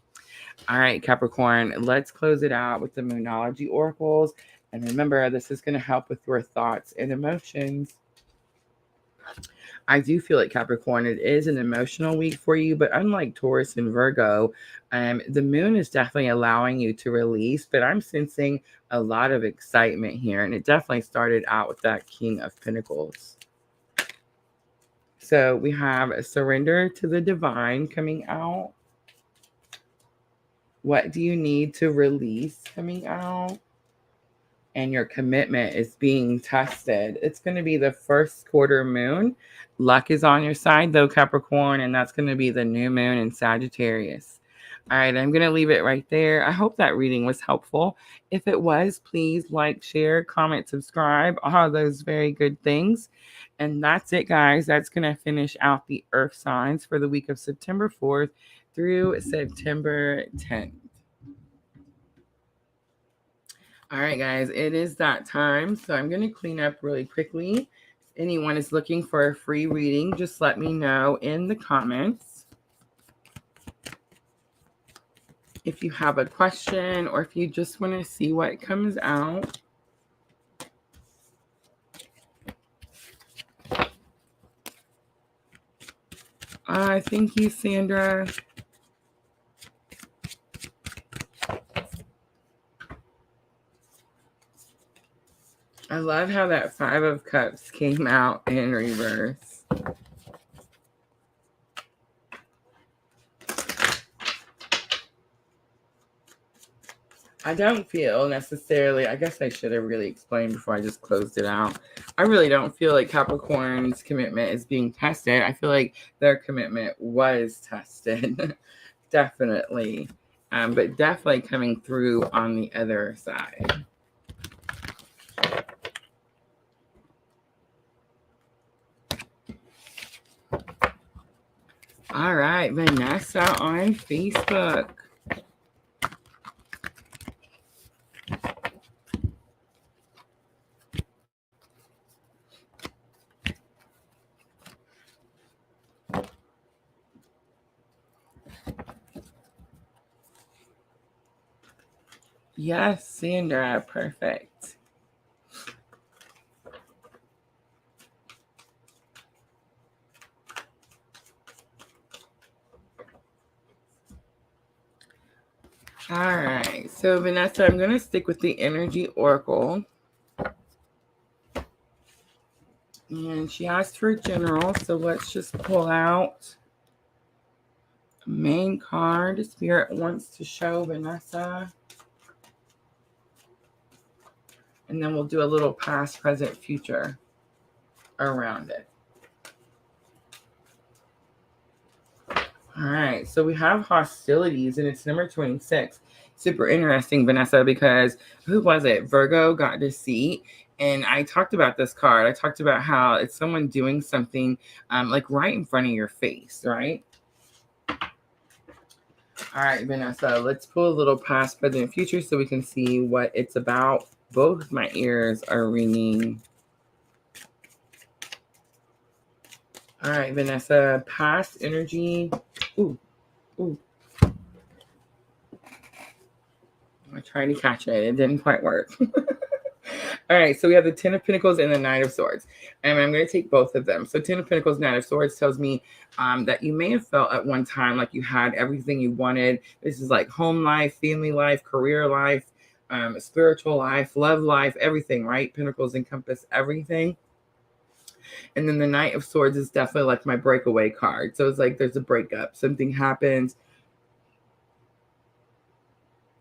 All right, Capricorn, let's close it out with the Moonology Oracles. And remember, this is going to help with your thoughts and emotions. I do feel like Capricorn, it is an emotional week for you, but unlike Taurus and Virgo, the moon is definitely allowing you to release, but I'm sensing a lot of excitement here. And it definitely started out with that King of Pentacles. So we have a surrender to the divine coming out. What do you need to release coming out? And your commitment is being tested. It's going to be the first quarter moon. Luck is on your side, though, Capricorn, and that's going to be the new moon in Sagittarius. All right, I'm going to leave it right there. I hope that reading was helpful. If it was, please like, share, comment, subscribe, all those very good things. And that's it, guys. That's going to finish out the Earth signs for the week of September 4th through September 10th. All right, guys, it is that time. So I'm going to clean up really quickly. If anyone is looking for a free reading, just let me know in the comments. If you have a question or if you just want to see what comes out. Thank you, Sandra. I love how that 5 of Cups came out in reverse. I don't feel necessarily, I guess I should have really explained before I just closed it out. I really don't feel like Capricorn's commitment is being tested. I feel like their commitment was tested. Definitely. But definitely coming through on the other side. All right, Vanessa on Facebook. Yes, Sandra, perfect. All right, so Vanessa, I'm going to stick with the Energy Oracle. And she asked for general, so let's just pull out main card. Spirit wants to show Vanessa. And then we'll do a little past, present, future around it. All right, so we have hostilities, and it's number 26. Super interesting, Vanessa, because who was it? Virgo got deceit. And I talked about this card. I talked about how it's someone doing something like right in front of your face, right? All right, Vanessa, let's pull a little past, present, future so we can see what it's about. Both my ears are ringing. All right, Vanessa, past energy. Ooh. I tried to catch it. It didn't quite work. All right, so we have the 10 of Pentacles and the 9 of Swords. And I'm going to take both of them. So 10 of Pentacles, 9 of Swords tells me that you may have felt at one time like you had everything you wanted. This is like home life, family life, career life, spiritual life, love life, everything, right? Pentacles encompass everything. And then the Knight of Swords is definitely like my breakaway card. So it's like there's a breakup. Something happens.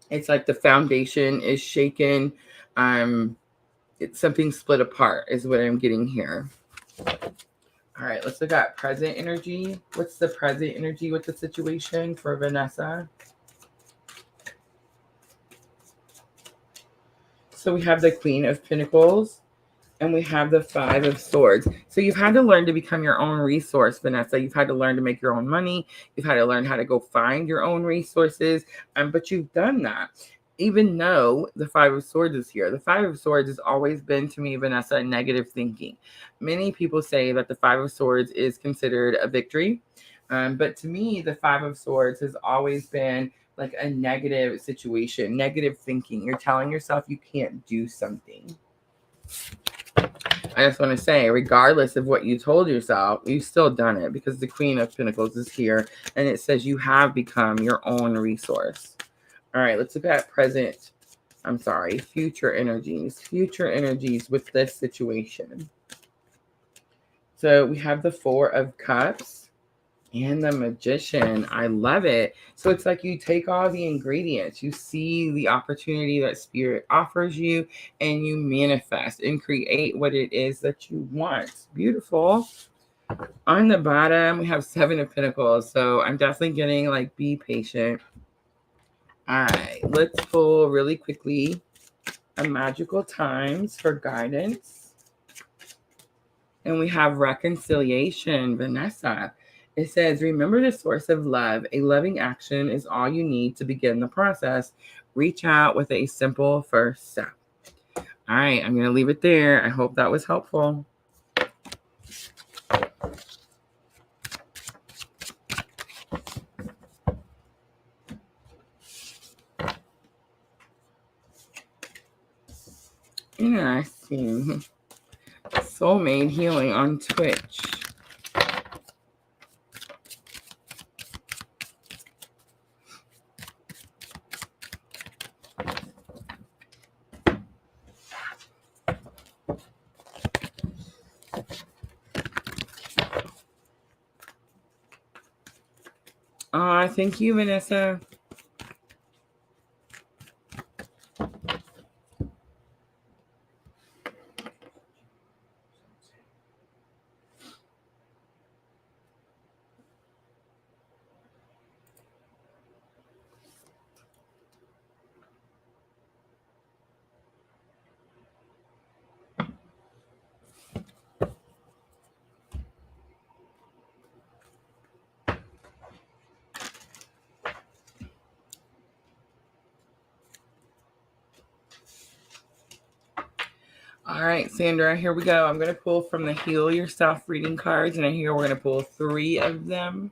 It's like the foundation is shaken. It's something split apart is what I'm getting here. All right, let's look at present energy. What's the present energy with the situation for Vanessa? So we have the Queen of Pentacles. And we have the 5 of Swords. So you've had to learn to become your own resource, Vanessa. You've had to learn to make your own money. You've had to learn how to go find your own resources. But you've done that. Even though the 5 of Swords is here. The 5 of Swords has always been, to me, Vanessa, negative thinking. Many people say that the 5 of Swords is considered a victory. But to me, the 5 of Swords has always been like a negative situation, negative thinking. You're telling yourself you can't do something. I just want to say, regardless of what you told yourself, you've still done it, because the Queen of Pentacles is here and it says you have become your own resource. All right, let's look at future energies with this situation. So we have the Four of Cups and the Magician. I love it. So it's like you take all the ingredients, you see the opportunity that Spirit offers you, and you manifest and create what it is that you want. Beautiful. On the bottom, we have Seven of Pentacles. So I'm definitely getting like, be patient. All right, let's pull really quickly a Magical Times for guidance. And we have Reconciliation, Vanessa. It says, remember the source of love. A loving action is all you need to begin the process. Reach out with a simple first step. All right, I'm going to leave it there. I hope that was helpful. Interesting. Soulmate healing on Twitch. Thank you, Vanessa. All right, Sandra, here we go. I'm going to pull from the Heal Yourself reading cards, and I hear we're going to pull 3 of them.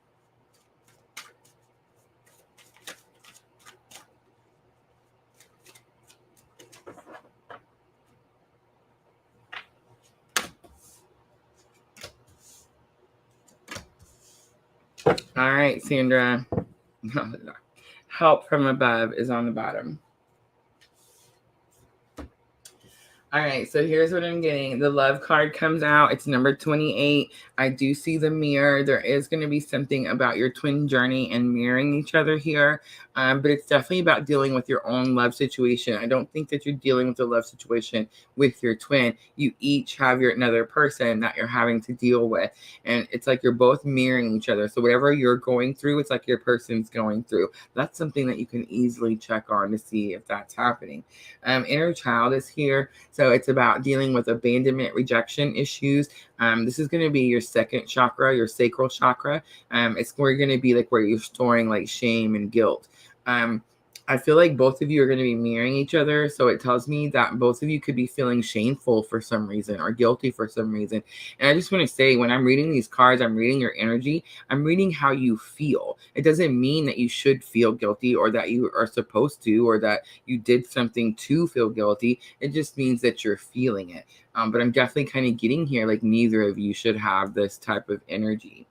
All right, Sandra. Help from above is on the bottom. All right, so here's what I'm getting. The love card comes out. It's number 28. I do see the mirror. There is going to be something about your twin journey and mirroring each other here, but it's definitely about dealing with your own love situation. I don't think that you're dealing with a love situation with your twin. You each have another person that you're having to deal with, and it's like you're both mirroring each other. So whatever you're going through, it's like your person's going through. That's something that you can easily check on to see if that's happening. Inner child is here. So it's about dealing with abandonment, rejection issues. This is going to be your second chakra, your sacral chakra. It's where you're going to be like where you're storing like shame and guilt. I feel like both of you are going to be mirroring each other. So it tells me that both of you could be feeling shameful for some reason or guilty for some reason. And I just want to say, when I'm reading these cards, I'm reading your energy. I'm reading how you feel. It doesn't mean that you should feel guilty or that you are supposed to or that you did something to feel guilty. It just means that you're feeling it. But I'm definitely kind of getting here like neither of you should have this type of energy.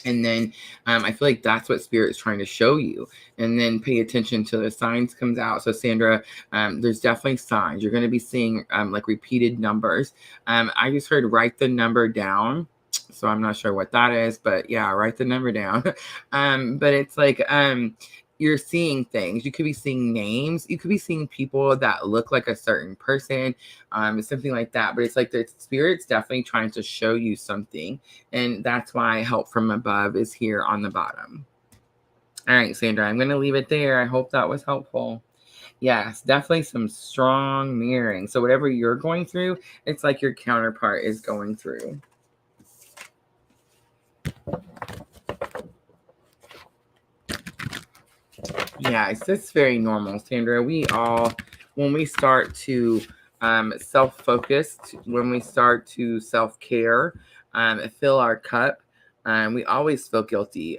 And then I feel like that's what Spirit is trying to show you. And then pay attention to the signs comes out. So Sandra, there's definitely signs. You're going to be seeing like repeated numbers. I just heard write the number down. So I'm not sure what that is, but yeah, write the number down. But it's like you're seeing things. You could be seeing names. You could be seeing people that look like a certain person, something like that. But it's like the Spirit's definitely trying to show you something. And that's why help from above is here on the bottom. All right, Sandra, I'm going to leave it there. I hope that was helpful. Yes, definitely some strong mirroring. So whatever you're going through, it's like your counterpart is going through. Yeah, it's very normal, Sandra. We all, when we start to self-focus, when we start to self-care, fill our cup, We always feel guilty.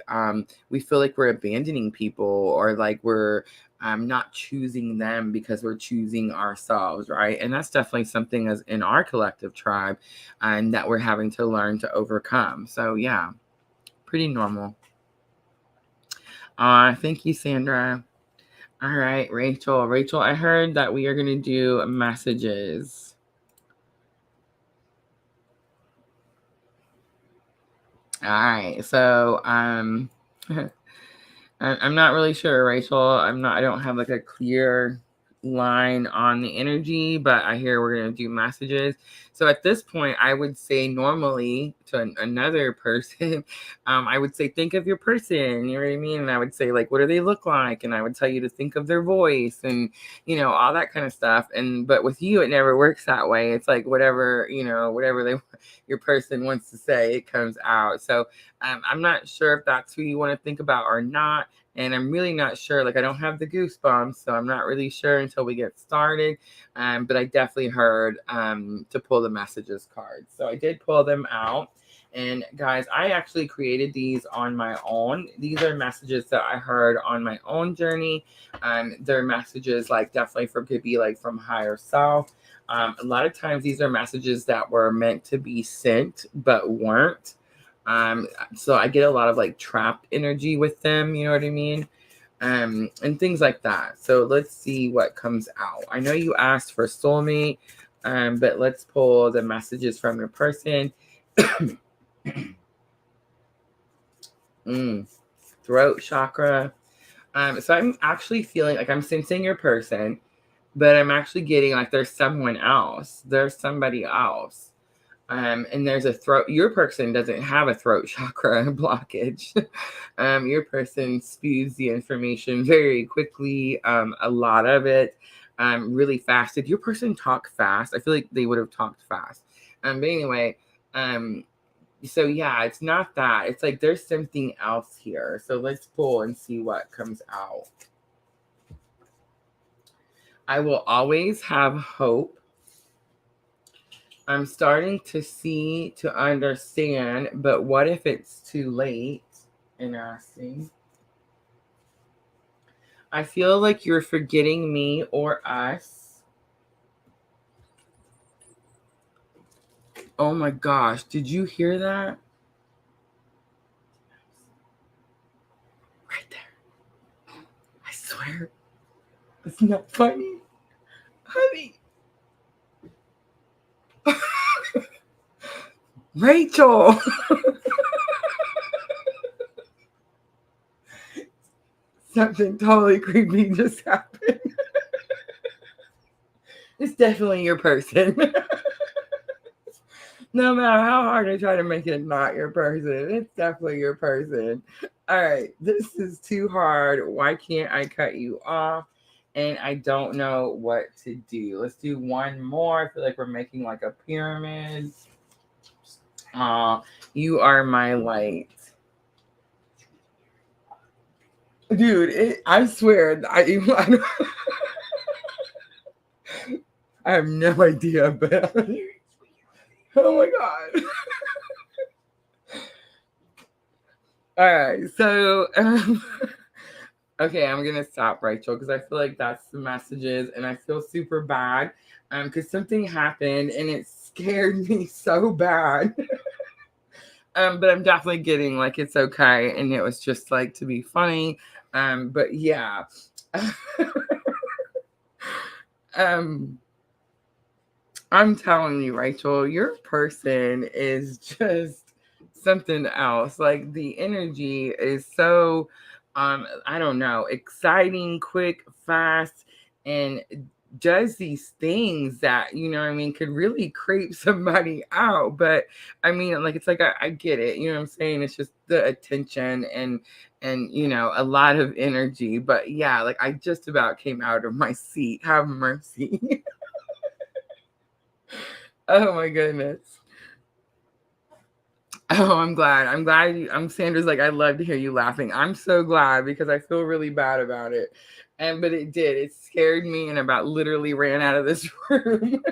We feel like we're abandoning people, or like we're not choosing them because we're choosing ourselves, right? And that's definitely something as in our collective tribe that we're having to learn to overcome. So yeah, pretty normal. Thank you, Sandra. All right, Rachel. Rachel, I heard that we are going to do messages. All right. So, I'm not really sure, Rachel. I don't have like a clear line on the energy, but I hear we're going to do messages. So at this point, I would say normally to another person, I would say, think of your person, you know what I mean? And I would say, like, what do they look like? And I would tell you to think of their voice and, all that kind of stuff. But with you, it never works that way. It's like whatever, whatever your person wants to say, it comes out. So I'm not sure if that's who you want to think about or not. And I'm really not sure. Like, I don't have the goosebumps, so I'm not really sure until we get started. But I definitely heard to pull the messages cards. So I did pull them out. And guys, I actually created these on my own. These are messages that I heard on my own journey. They're messages like definitely could be like from higher self. A lot of times these are messages that were meant to be sent but weren't. So I get a lot of like trapped energy with them, you know what I mean? And things like that. So let's see what comes out. I know you asked for soulmate, but let's pull the messages from your person. Throat chakra. So I'm actually feeling like I'm sensing your person, but I'm actually getting like there's someone else. There's somebody else. And there's a throat. Your person doesn't have a throat chakra blockage. Your person spews the information very quickly. A lot of it, really fast. If your person talked fast, I feel like they would have talked fast. But anyway, so yeah, it's not that. It's like there's something else here. So let's pull and see what comes out. I will always have hope. I'm starting to see, to understand, but what if it's too late? Interesting. I feel like you're forgetting me or us. Oh my gosh, did you hear that? Right there. I swear. It's not funny. Honey. Rachel. Something totally creepy just happened. It's definitely your person. No matter how hard I try to make it not your person, it's definitely your person. All right, this is too hard. Why can't I cut you off? And I don't know what to do. Let's do one more. I feel like we're making like a pyramid. You are my light. Dude, I swear, I have no idea, but oh my God. All right, so okay, I'm gonna stop, Rachel, because I feel like that's the messages, and I feel super bad, because something happened and it scared me so bad. But I'm definitely getting like it's okay, and it was just like to be funny. But yeah. I'm telling you, Rachel, your person is just something else. Like the energy is so I don't know, exciting, quick, fast, and does these things that, you know what I mean, could really creep somebody out. But I mean, like it's like I get it, you know what I'm saying? It's just the attention and a lot of energy. But yeah, like I just about came out of my seat. Have mercy. Oh my goodness. Oh, I'm glad. Sandra's like, I love to hear you laughing. I'm so glad because I feel really bad about it. But it did. It scared me and about literally ran out of this room.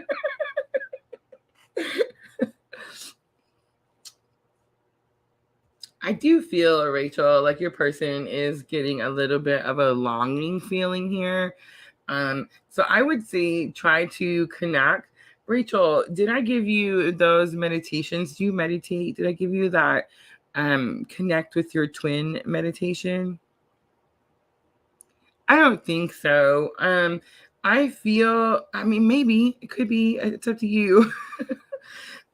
I do feel, Rachel, like your person is getting a little bit of a longing feeling here. So I would say try to connect. Rachel, did I give you those meditations? Do you meditate? Did I give you that connect with your twin meditation? I don't think so. I feel, I mean, maybe it could be, it's up to you.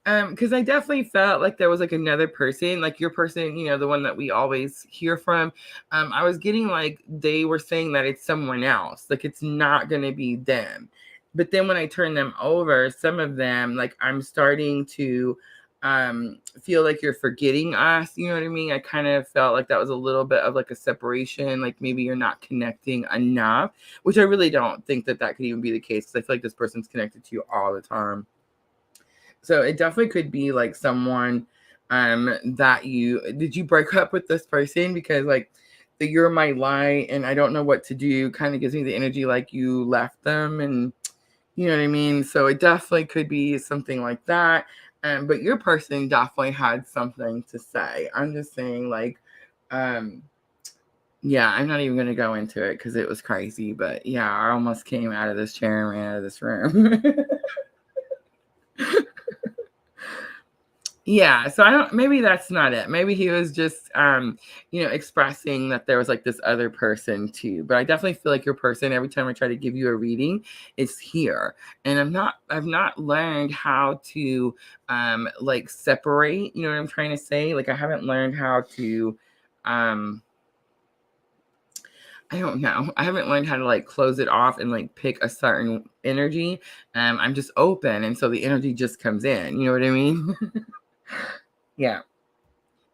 Because I definitely felt like there was like another person, like your person, you know, the one that we always hear from. I was getting like they were saying that it's someone else, like it's not gonna be them. But then when I turn them over, some of them, like I'm starting to feel like you're forgetting us. You know what I mean? I kind of felt like that was a little bit of like a separation, like maybe you're not connecting enough, which I really don't think that that could even be the case. 'Cause I feel like this person's connected to you all the time. So it definitely could be like someone that you did you break up with this person because like the you're my light and I don't know what to do kind of gives me the energy like you left them and you know what I mean? So it definitely could be something like that. But your person definitely had something to say. I'm just saying like um yeah, I'm not even gonna go into it because it was crazy. But yeah, I almost came out of this chair and ran out of this room. Yeah, so I don't maybe that's not it. Maybe he was just expressing that there was like this other person too. But I definitely feel like your person every time I try to give you a reading is here. And I've not learned how to like separate, you know what I'm trying to say? Like I haven't learned how to um I don't know. I haven't learned how to like close it off and like pick a certain energy. I'm just open and so the energy just comes in. You know what I mean? Yeah.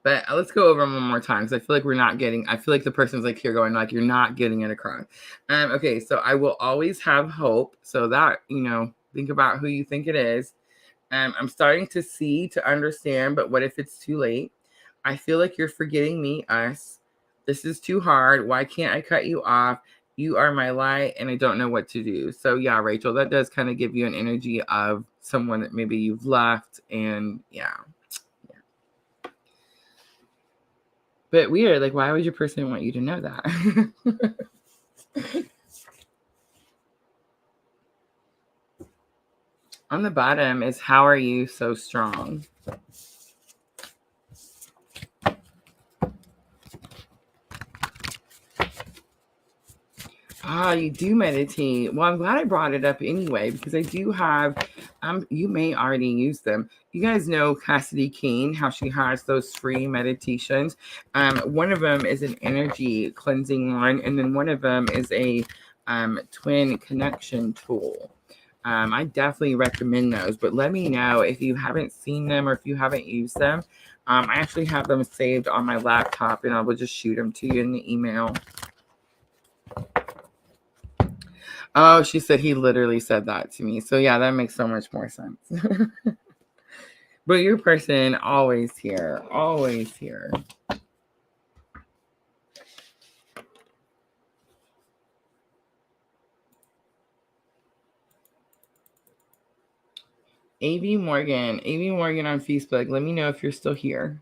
But let's go over them one more time because I feel like we're not getting. I feel like the person's like here going like you're not getting it across. Okay, so I will always have hope. So that think about who you think it is. I'm starting to see to understand, but what if it's too late? I feel like you're forgetting me, us. This is too hard. Why can't I cut you off? You are my light, and I don't know what to do. So yeah, Rachel, that does kind of give you an energy of someone that maybe you've left, and yeah. But weird, like, why would your person want you to know that? On the bottom is, how are you so strong? Ah, you do meditate. Well, I'm glad I brought it up anyway, because I do have, you may already use them. You guys know Cassidy Kane, how she has those free meditations. One of them is an energy cleansing one, and then one of them is a twin connection tool. I definitely recommend those, but let me know if you haven't seen them or if you haven't used them. I actually have them saved on my laptop, and I will just shoot them to you in the email. Oh, she said he literally said that to me. So yeah, that makes so much more sense. But your person always here, always here. AV Morgan on Facebook. Let me know if you're still here.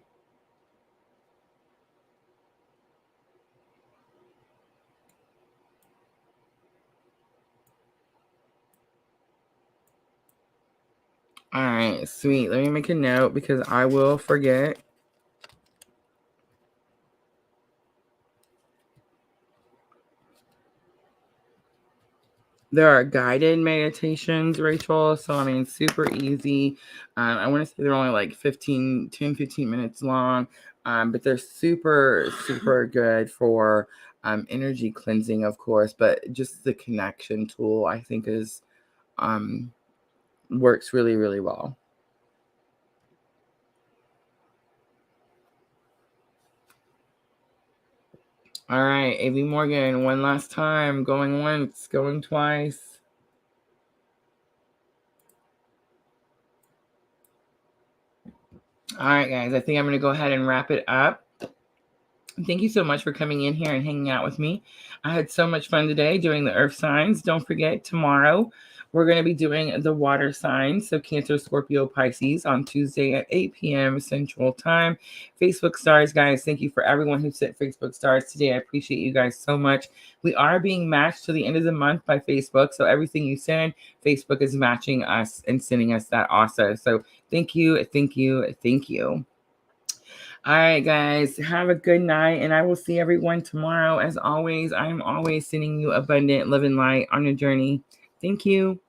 All right, sweet. Let me make a note because I will forget. There are guided meditations, Rachel. So, I mean, super easy. I want to say they're only like 10, 15 minutes long. But they're super, super good for energy cleansing, of course. But just the connection tool, I think, is works really, really well. All right, A.V. Morgan, one last time. Going once, going twice. All right, guys, I think I'm going to go ahead and wrap it up. Thank you so much for coming in here and hanging out with me. I had so much fun today doing the earth signs. Don't forget, tomorrow we're going to be doing the water signs. So Cancer, Scorpio, Pisces on Tuesday at 8 p.m. Central Time. Facebook stars, guys. Thank you for everyone who sent Facebook stars today. I appreciate you guys so much. We are being matched to the end of the month by Facebook. So everything you send, Facebook is matching us and sending us that also. So thank you, thank you, thank you. All right, guys, have a good night, and I will see everyone tomorrow. As always, I'm always sending you abundant love and light on your journey. Thank you.